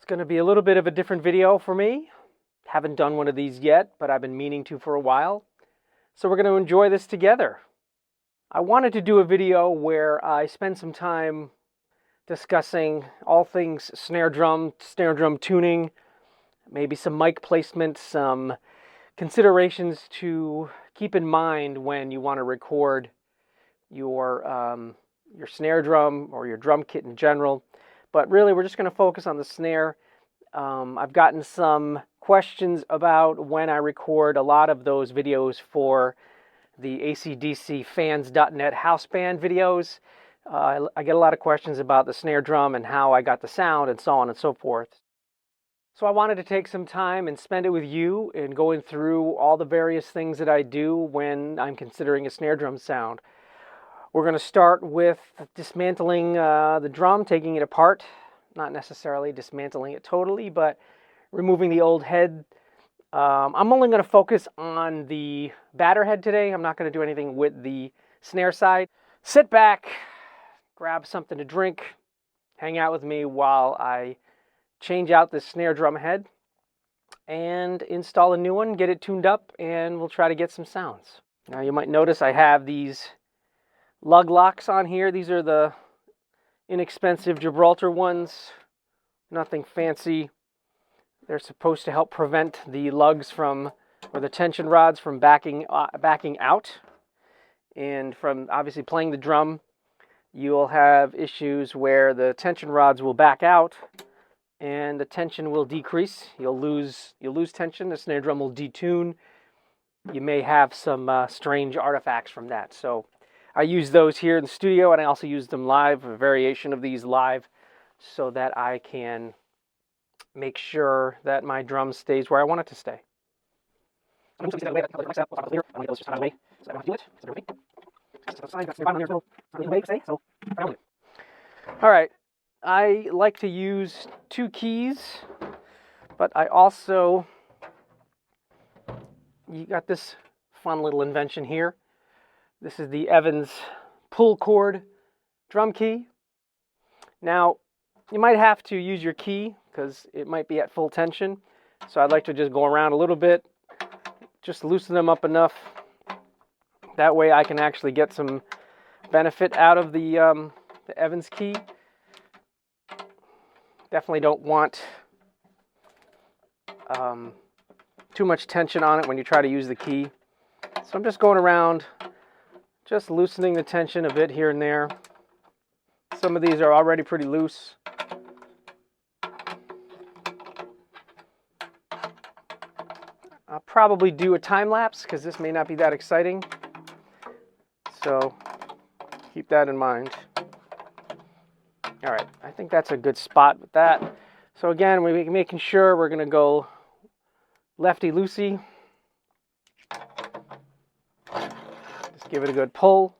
It's going to be a little bit of a different video for me. Haven't done one of these yet, but I've been meaning to for a while. So we're going to enjoy this together. I wanted to do a video where I spend some time discussing all things snare drum tuning, maybe some mic placement, some considerations to keep in mind when you want to record your snare drum or your drum kit in general. But really, we're just going to focus on the snare. I've gotten some questions about when I record a lot of those videos for the AC/DC fans.net house band videos. I get a lot of questions about the snare drum and how I got the sound and so on and so forth. So I wanted to take some time and spend it with you in going through all the various things that I do when I'm considering a snare drum sound. We're going to start with dismantling the drum, taking it apart. Not necessarily dismantling it totally, but removing the old head. I'm only going to focus on the batter head today. I'm not going to do anything with the snare side. Sit back, grab something to drink, hang out with me while I change out the snare drum head and install a new one, get it tuned up, and we'll try to get some sounds. Now you might notice I have these lug locks on here. These are the inexpensive Gibraltar ones. Nothing fancy. They're supposed to help prevent the lugs from, or the tension rods from backing out. And from obviously playing the drum, you'll have issues where the tension rods will back out and the tension will decrease. You'll lose tension. The snare drum will detune. You may have some strange artifacts from that. So I use those here in the studio, and I also use them live, a variation of these live, so that I can make sure that my drum stays where I want it to stay. All right, I like to use 2 keys, but I also, you got this fun little invention here. This is the Evans pull cord drum key. Now, you might have to use your key because it might be at full tension. So I'd like to just go around a little bit, just loosen them up enough. That way I can actually get some benefit out of the Evans key. Definitely don't want too much tension on it when you try to use the key. So I'm just going around, just loosening the tension a bit here and there. Some of these are already pretty loose. I'll probably do a time lapse because this may not be that exciting. So keep that in mind. All right, I think that's a good spot with that. So again, we're making sure we're going to go lefty-loosey. Just give it a good pull.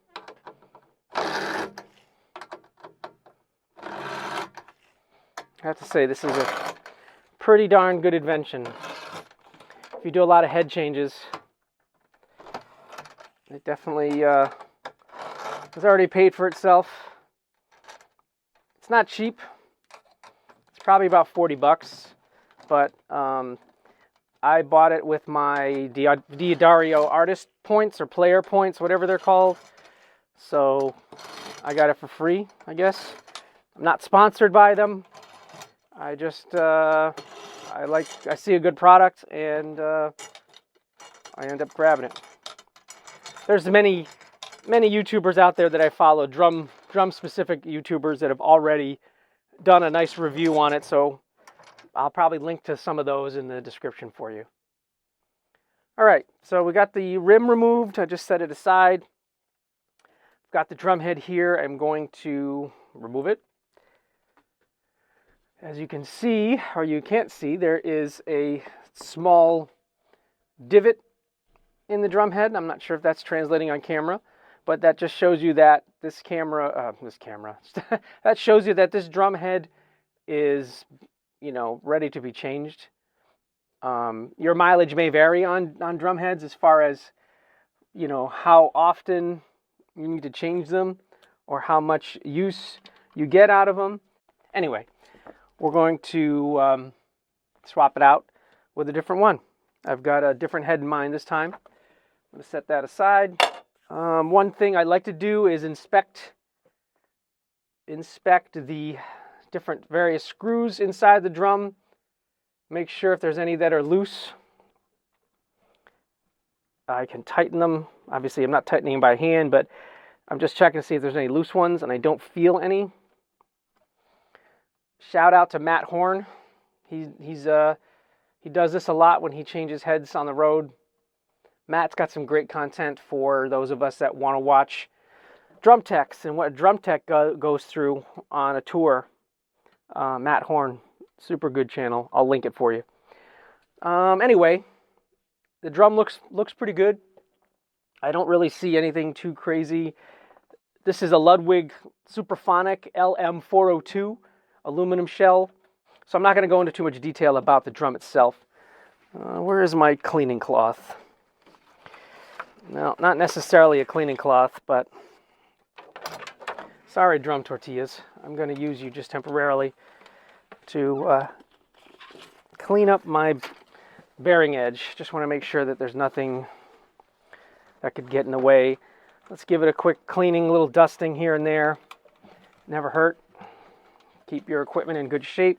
I have to say, this is a pretty darn good invention. If you do a lot of head changes, it definitely has already paid for itself. It's not cheap. It's probably about 40 bucks, but I bought it with my Diodario artist points or player points, whatever they're called. So I got it for free, I guess. I'm not sponsored by them. I just I see a good product and I end up grabbing it. There's many YouTubers out there that I follow, drum specific YouTubers that have already done a nice review on it, so I'll probably link to some of those in the description for you. All right, so we got the rim removed. I just set it aside. Got the drum head here. I'm going to remove it. As you can see, or you can't see, there is a small divot in the drum head. I'm not sure if that's translating on camera, but that just shows you that that shows you that this drum head is, ready to be changed. Your mileage may vary on drum heads as far as, how often you need to change them or how much use you get out of them. Anyway, we're going to swap it out with a different one. I've got a different head in mind this time. I'm going to set that aside. One thing I like to do is inspect the different various screws inside the drum. Make sure if there's any that are loose, I can tighten them. Obviously, I'm not tightening them by hand, but I'm just checking to see if there's any loose ones, and I don't feel any. Shout out to Matt Horn. He does this a lot when he changes heads on the road. Matt's got some great content for those of us that want to watch drum techs and what a drum tech goes through on a tour. Matt Horn, super good channel. I'll link it for you. Anyway, the drum looks pretty good. I don't really see anything too crazy. This is a Ludwig Superphonic LM402 aluminum shell. So I'm not going to go into too much detail about the drum itself. Where is my cleaning cloth? No, not necessarily a cleaning cloth, but sorry, drum tortillas. I'm going to use you just temporarily to clean up my bearing edge. Just want to make sure that there's nothing that could get in the way. Let's give it a quick cleaning, little dusting here and there. Never hurt. Keep your equipment in good shape.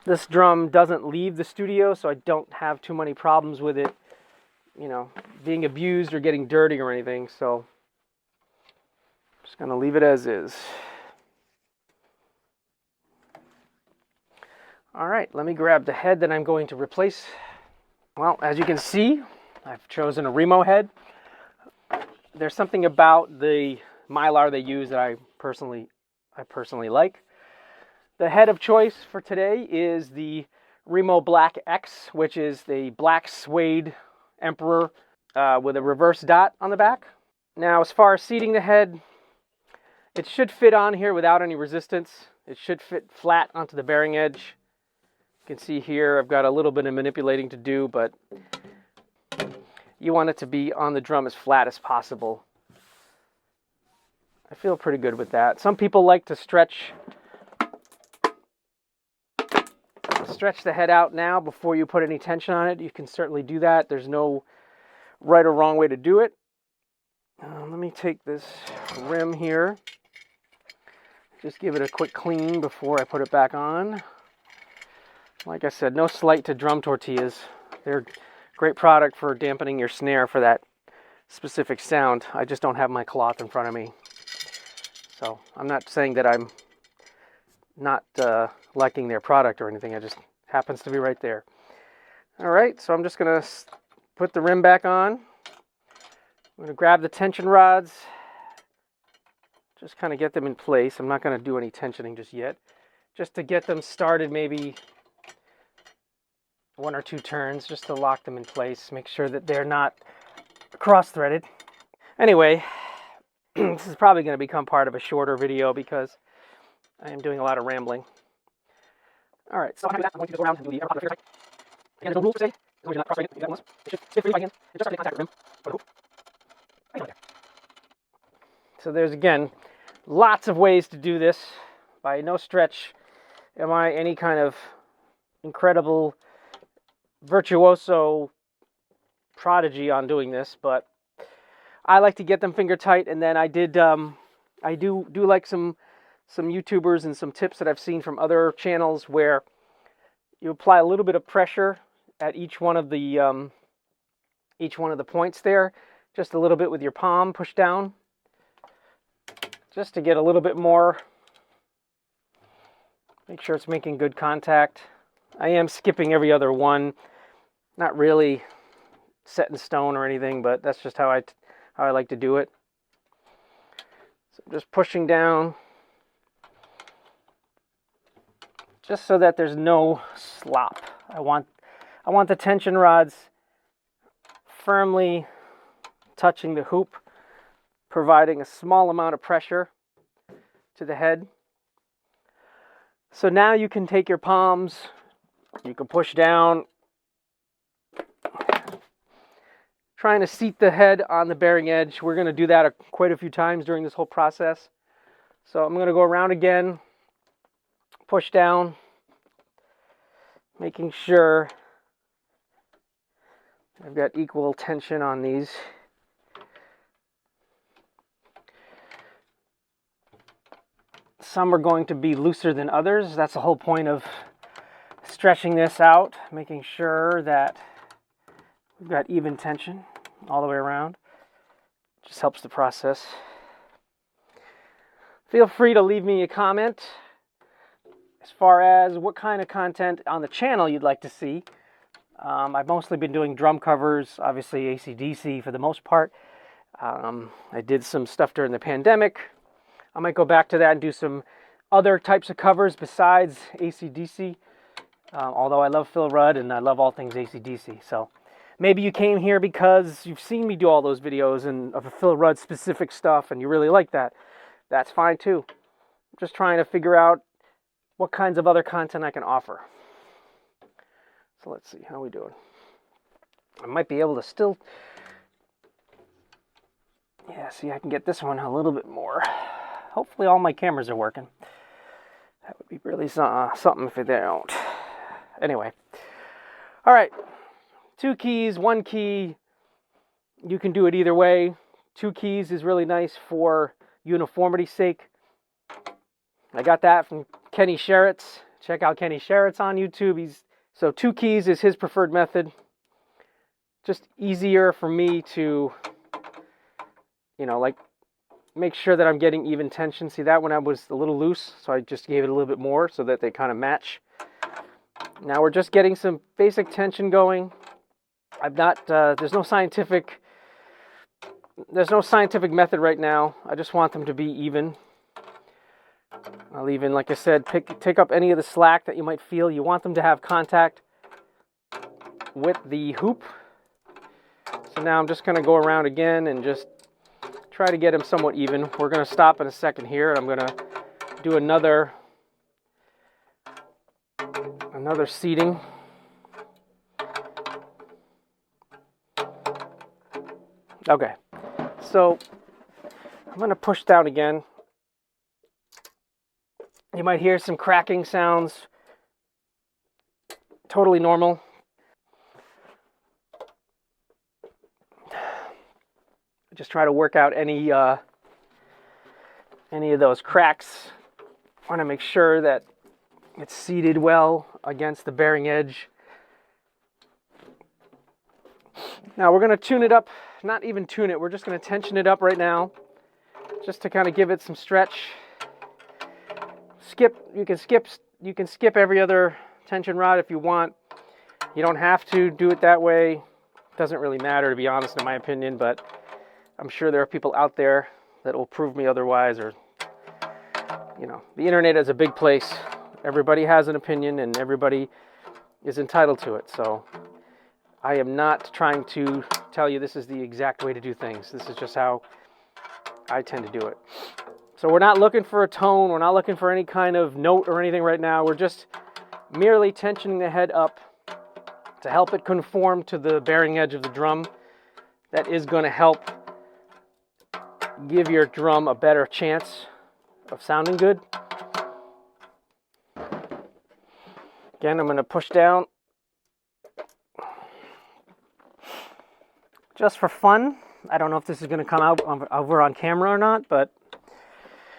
This drum doesn't leave the studio, so I don't have too many problems with it, being abused or getting dirty or anything. So I'm just going to leave it as is. All right, let me grab the head that I'm going to replace. Well, as you can see, I've chosen a Remo head. There's something about the Mylar they use that I personally like. The head of choice for today is the Remo Black X, which is the black suede Emperor with a reverse dot on the back. Now, as far as seating the head, it should fit on here without any resistance. It should fit flat onto the bearing edge. You can see here I've got a little bit of manipulating to do, but you want it to be on the drum as flat as possible. I feel pretty good with that. Some people like to stretch the head out now before you put any tension on it. You can certainly do that. There's no right or wrong way to do it. Let me take this rim here. Just give it a quick clean before I put it back on. Like I said, no slight to drum tortillas. They're a great product for dampening your snare for that specific sound. I just don't have my cloth in front of me. So I'm not saying that I'm not liking their product or anything. It just happens to be right there. All right, so I'm just going to put the rim back on. I'm going to grab the tension rods. Just kind of get them in place. I'm not going to do any tensioning just yet. Just to get them started, maybe 1 or 2 turns, just to lock them in place. Make sure that they're not cross-threaded. Anyway, this is probably going to become part of a shorter video because I am doing a lot of rambling. All right, so I'm going to go around and do the air pocket here. Again, there's no rule per se. As long as you're not cross-threading it, you got once. It should fit freely by hand. And just start to make contact with the rim or the hoop. Right there. So there's, again, lots of ways to do this. By no stretch am I any kind of incredible virtuoso prodigy on doing this, but I like to get them finger tight, and then I do like some YouTubers and some tips that I've seen from other channels where you apply a little bit of pressure at each one of the points there, just a little bit with your palm, push down, just to get a little bit more. Make sure it's making good contact. I am skipping every other one, not really set in stone or anything, but that's just how I like to do it. So I'm just pushing down, just so that there's no slop. I want the tension rods firmly touching the hoop, providing a small amount of pressure to the head. So now you can take your palms, you can push down, trying to seat the head on the bearing edge. We're going to do that quite a few times during this whole process. So I'm going to go around again. push down, making sure I've got equal tension on these. Some are going to be looser than others. That's the whole point of stretching this out, making sure that we've got even tension all the way around. Just helps the process. Feel free to leave me a comment as far as what kind of content on the channel you'd like to see. I've mostly been doing drum covers, obviously AC/DC for the most part. I did some stuff during the pandemic. I might go back to that and do some other types of covers besides AC/DC. Although I love Phil Rudd and I love all things AC/DC. So maybe you came here because you've seen me do all those videos and of Phil Rudd specific stuff and you really like that. That's fine too. I'm just trying to figure out what kinds of other content I can offer. So let's see, how are we doing? I might be able to still... Yeah, see, I can get this one a little bit more. Hopefully all my cameras are working. That would be really something if they don't. Anyway. All right. 2 keys, 1 key. You can do it either way. 2 keys is really nice for uniformity's sake. I got that from Kenny Sherritt's. Check out Kenny Sherritt's on YouTube. So 2 keys is his preferred method. Just easier for me to, like, make sure that I'm getting even tension. See, that one I was a little loose, so I just gave it a little bit more so that they kind of match. Now we're just getting some basic tension going. There's no scientific method right now. I just want them to be even. I'll even, like I said, take up any of the slack that you might feel. You want them to have contact with the hoop. So now I'm just going to go around again and just try to get them somewhat even. We're going to stop in a second here, and I'm going to do another seating. Okay, so I'm going to push down again. You might hear some cracking sounds. Totally normal. Just try to work out any of those cracks. I want to make sure that it's seated well against the bearing edge. Now we're going to tune it up. Not even tune it. We're just going to tension it up right now, just to kind of give it some stretch. You can skip every other tension rod if you want. You don't have to do it that way. It doesn't really matter, to be honest, in my opinion, but I'm sure there are people out there that will prove me otherwise, or, the internet is a big place. Everybody has an opinion and everybody is entitled to it. So I am not trying to tell you this is the exact way to do things. This is just how I tend to do it. So we're not looking for a tone. We're not looking for any kind of note or anything right now. We're just merely tensioning the head up to help it conform to the bearing edge of the drum. That is going to help give your drum a better chance of sounding good. Again, I'm going to push down. Just for fun. I don't know if this is going to come out over on camera or not, but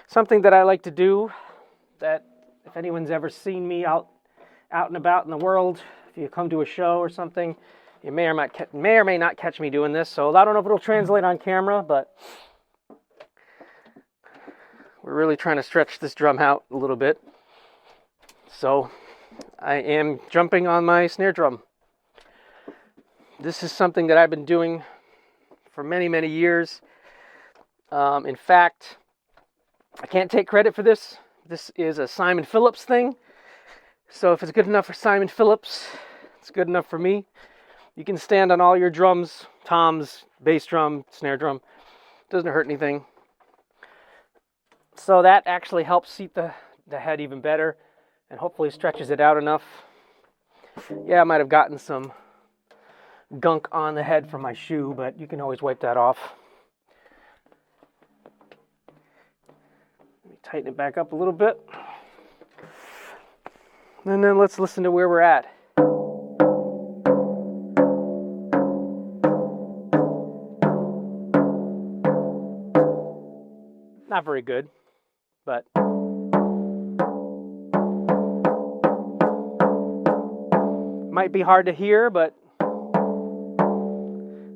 something that I like to do, that if anyone's ever seen me out and about in the world, if you come to a show or something, you may or may not catch me doing this. So I don't know if it'll translate on camera, but we're really trying to stretch this drum out a little bit. So I am jumping on my snare drum. This is something that I've been doing for many, many years. In fact, I can't take credit for this. This is a Simon Phillips thing. So if it's good enough for Simon Phillips, it's good enough for me. You can stand on all your drums, toms, bass drum, snare drum. Doesn't hurt anything. So that actually helps seat the head even better and hopefully stretches it out enough. Yeah, I might have gotten some gunk on the head from my shoe, but you can always wipe that off. Let me tighten it back up a little bit. And then let's listen to where we're at. Not very good, but might be hard to hear, but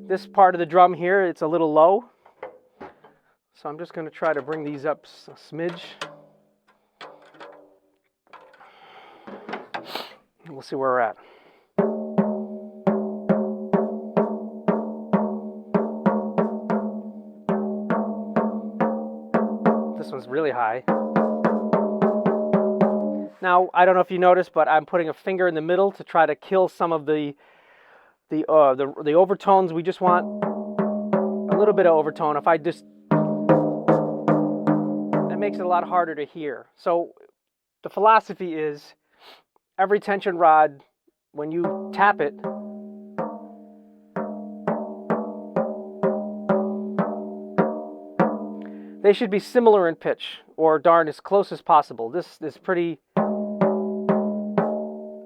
this part of the drum here, it's a little low. So I'm just going to try to bring these up a smidge. We'll see where we're at. This one's really high. Now, I don't know if you noticed, but I'm putting a finger in the middle to try to kill some of the overtones. We just want a little bit of overtone. If I just, that makes it a lot harder to hear. So the philosophy is every tension rod, when you tap it, they should be similar in pitch, or darn as close as possible. This is pretty,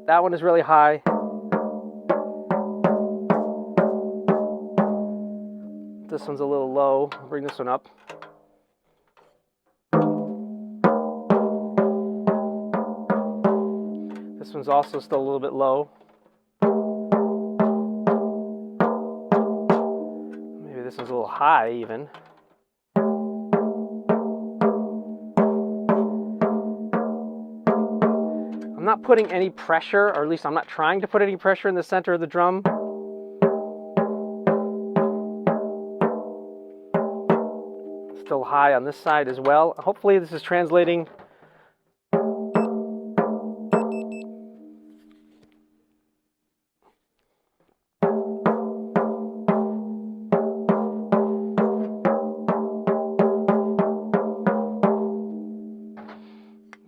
that one is really high. This one's a little low. I'll bring this one up. This one's also still a little bit low. Maybe this one's a little high even. I'm not putting any pressure, or at least I'm not trying to put any pressure in the center of the drum. Still high on this side as well. Hopefully this is translating.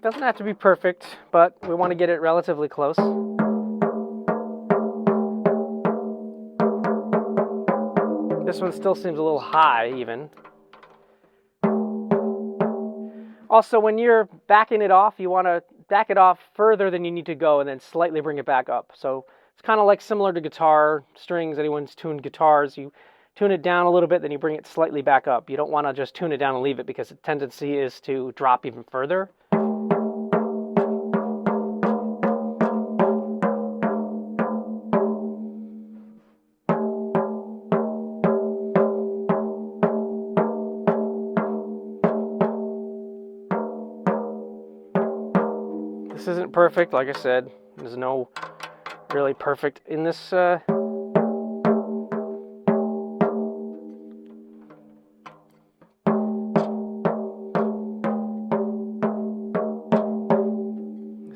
Doesn't have to be perfect, but we want to get it relatively close. This one still seems a little high even. Also, when you're backing it off, you want to back it off further than you need to go and then slightly bring it back up. So it's kind of like similar to guitar strings. Anyone's tuned guitars, you tune it down a little bit, then you bring it slightly back up. You don't want to just tune it down and leave it, because the tendency is to drop even further. This isn't perfect, like I said. There's no really perfect in this. This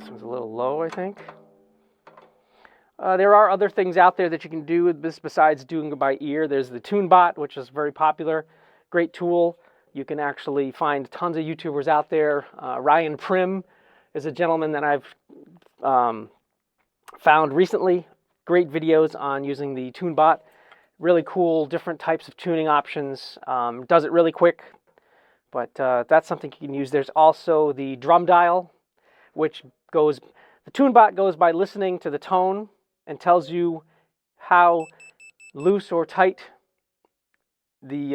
one's a little low, I think. There are other things out there that you can do with this besides doing it by ear. There's the TuneBot, which is very popular. Great tool. You can actually find tons of YouTubers out there. Ryan Prim is a gentleman that I've found recently. Great videos on using the TuneBot. Really cool, different types of tuning options. Does it really quick, but that's something you can use. There's also the drum dial, which goes, the TuneBot goes by listening to the tone and tells you how loose or tight the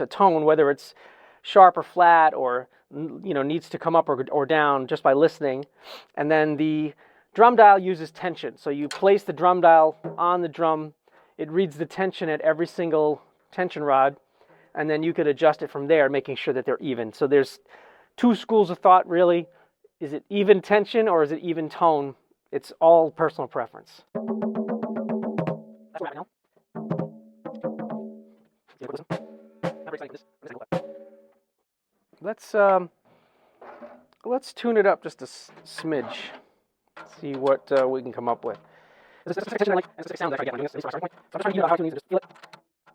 tone, whether it's sharp or flat, or needs to come up or down, just by listening. And then the drum dial uses tension. So you place the drum dial on the drum, it reads the tension at every single tension rod, and then you could adjust it from there, making sure that they're even. So there's two schools of thought, really. Is it even tension or is it even tone? It's all personal preference. That's what I know. Let's tune it up just a smidge. See what we can come up with. This is a like sound that I get when I'm doing this starting point. So I'm just trying to feel out how to use it. Just feel it.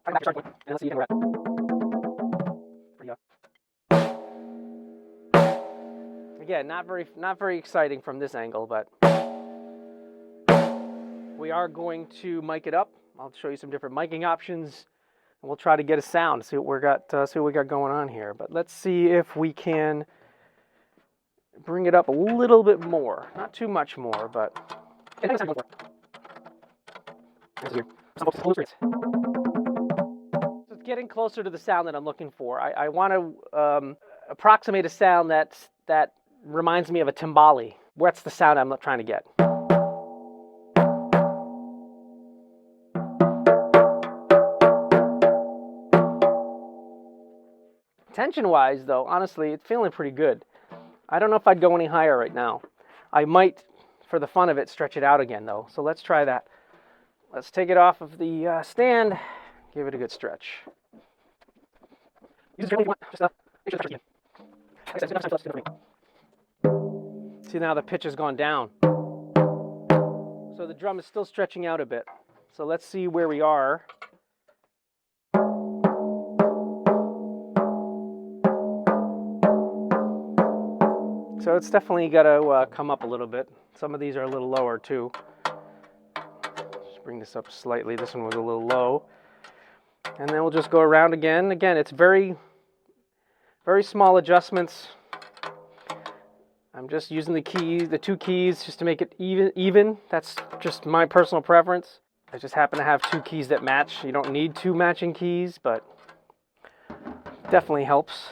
Try to back your starting point, and let's see where we're at. Again, not very exciting from this angle, but we are going to mic it up. I'll show you some different miking options, and we'll try to get a sound. See what we got going on here. But let's see if we can bring it up a little bit more. Not too much more, but... It's getting closer to the sound that I'm looking for. I want to approximate a sound that reminds me of a timbali. What's the sound I'm trying to get? Tension-wise, though, honestly, it's feeling pretty good. I don't know if I'd go any higher right now. I might, for the fun of it, stretch it out again, though. So let's try that. Let's take it off of the stand, give it a good stretch. See, now the pitch has gone down. So the drum is still stretching out a bit. So let's see where we are. So it's definitely got to come up a little bit. Some of these are a little lower too. Just bring this up slightly. This one was a little low. And then we'll just go around again. Again, it's very, very small adjustments. I'm just using the keys, the two keys, just to make it even. That's just my personal preference. I just happen to have two keys that match. You don't need two matching keys, but definitely helps.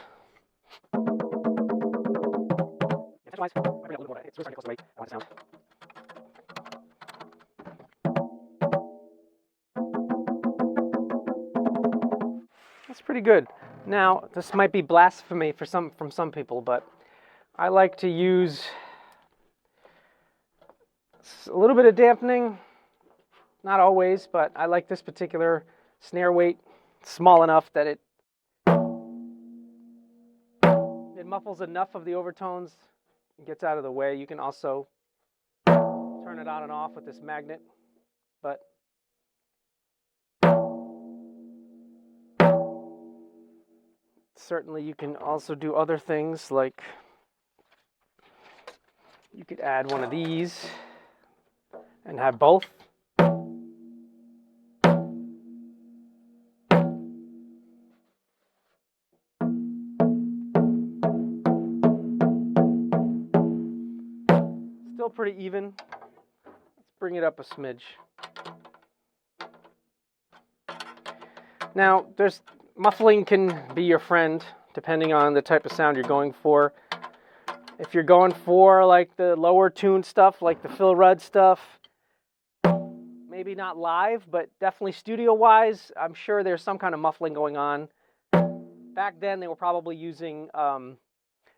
That's pretty good. Now, this might be blasphemy from some people, but I like to use a little bit of dampening. Not always, but I like this particular snare weight small enough that it muffles enough of the overtones and gets out of the way. You can also turn it on and off with this magnet, but certainly you can also do other things, like you could add one of these and have both. Still pretty even. Let's bring it up a smidge. Now, muffling can be your friend depending on the type of sound you're going for. If you're going for like the lower tune stuff, like the Phil Rudd stuff, maybe not live, but definitely studio-wise, I'm sure there's some kind of muffling going on. Back then, they were probably using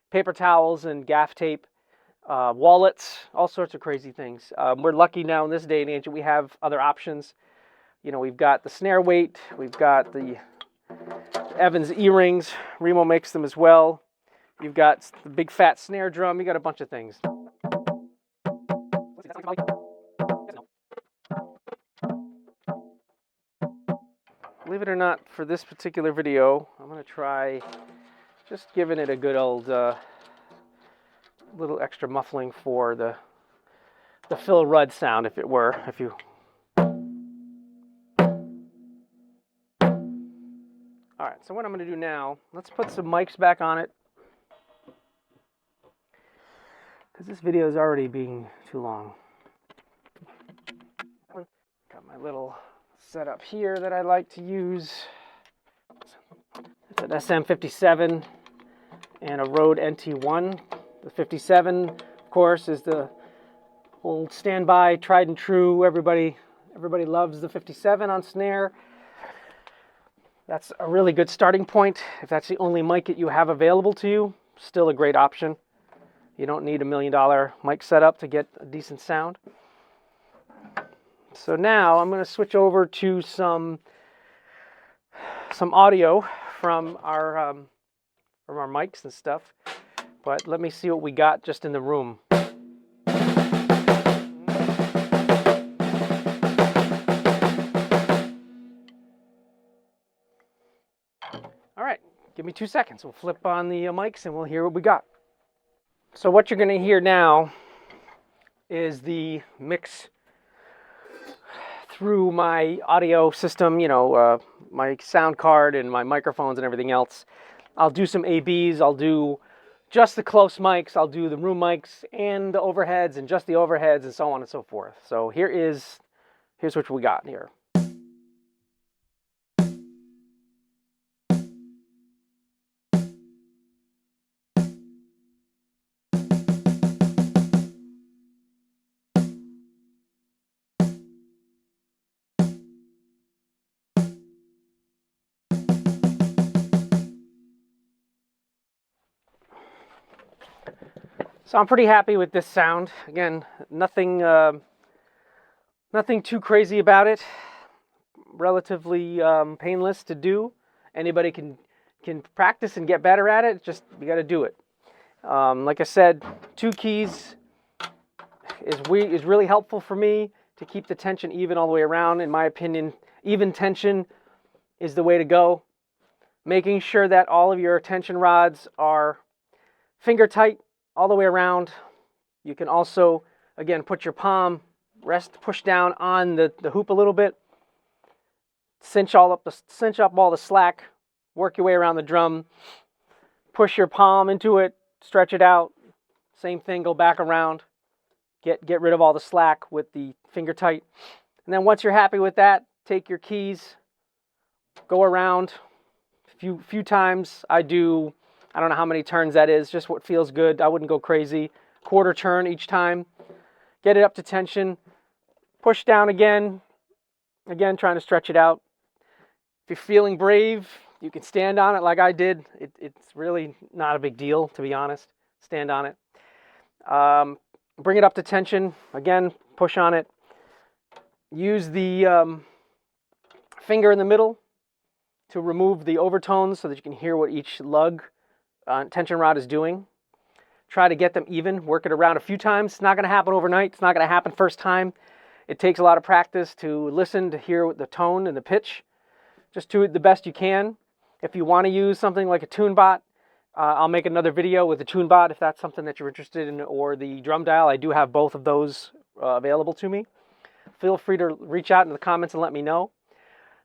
paper towels and gaff tape, wallets, all sorts of crazy things. We're lucky now in this day and age that we have other options. You know, we've got the snare weight, we've got the Evans E-rings, Remo makes them as well. You've got the big fat snare drum, you got a bunch of things. Believe it or not, for this particular video, I'm going to try just giving it a good old little extra muffling for the Phil Rudd sound, if you. All right, so what I'm going to do now, let's put some mics back on it, because this video is already being too long. Got my little setup here that I like to use. It's an SM57 and a Rode NT1. The 57, of course, is the old standby, tried and true. Everybody loves the 57 on snare. That's a really good starting point. If that's the only mic that you have available to you, still a great option. You don't need $1 million mic setup to get a decent sound. So now I'm going to switch over to some audio from our mics and stuff. But let me see what we got just in the room. All right, give me 2 seconds. We'll flip on the mics and we'll hear what we got. So what you're going to hear now is the mix through my audio system, you know, my sound card and my microphones and everything else. I'll do some ABs, I'll do just the close mics, I'll do the room mics and the overheads and just the overheads and so on and so forth. So here's what we got here. So I'm pretty happy with this sound. Again, nothing too crazy about it. Relatively painless to do. Anybody can practice and get better at it. Just you got to do it. Like I said, 2 keys is really helpful for me to keep the tension even all the way around. In my opinion, even tension is the way to go. Making sure that all of your tension rods are finger tight all the way around. You can also, again, put your palm, push down on the hoop a little bit, cinch up all the slack, work your way around the drum, push your palm into it, stretch it out. Same thing, go back around, get rid of all the slack with the finger tight. And then once you're happy with that, take your keys, go around a few times. I don't know how many turns that is, just what feels good. I wouldn't go crazy. Quarter turn each time. Get it up to tension. Push down again. Again, trying to stretch it out. If you're feeling brave, you can stand on it like I did. It's really not a big deal, to be honest. Stand on it. Bring it up to tension. Again, push on it. Use the finger in the middle to remove the overtones so that you can hear what each lug tension rod is doing. Try to get them even. Work it around a few times. It's not going to happen overnight. It's not going to happen first time. It takes a lot of practice to listen, to hear the tone and the pitch. Just do it the best you can. If you want to use something like a tune bot, I'll make another video with the tune bot if that's something that you're interested in, or the drum dial. I do have both of those available to me. Feel free to reach out in the comments and let me know.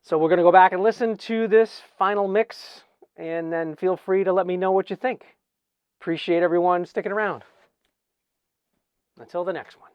So we're going to go back and listen to this final mix, and then feel free to let me know what you think. Appreciate everyone sticking around. Until the next one.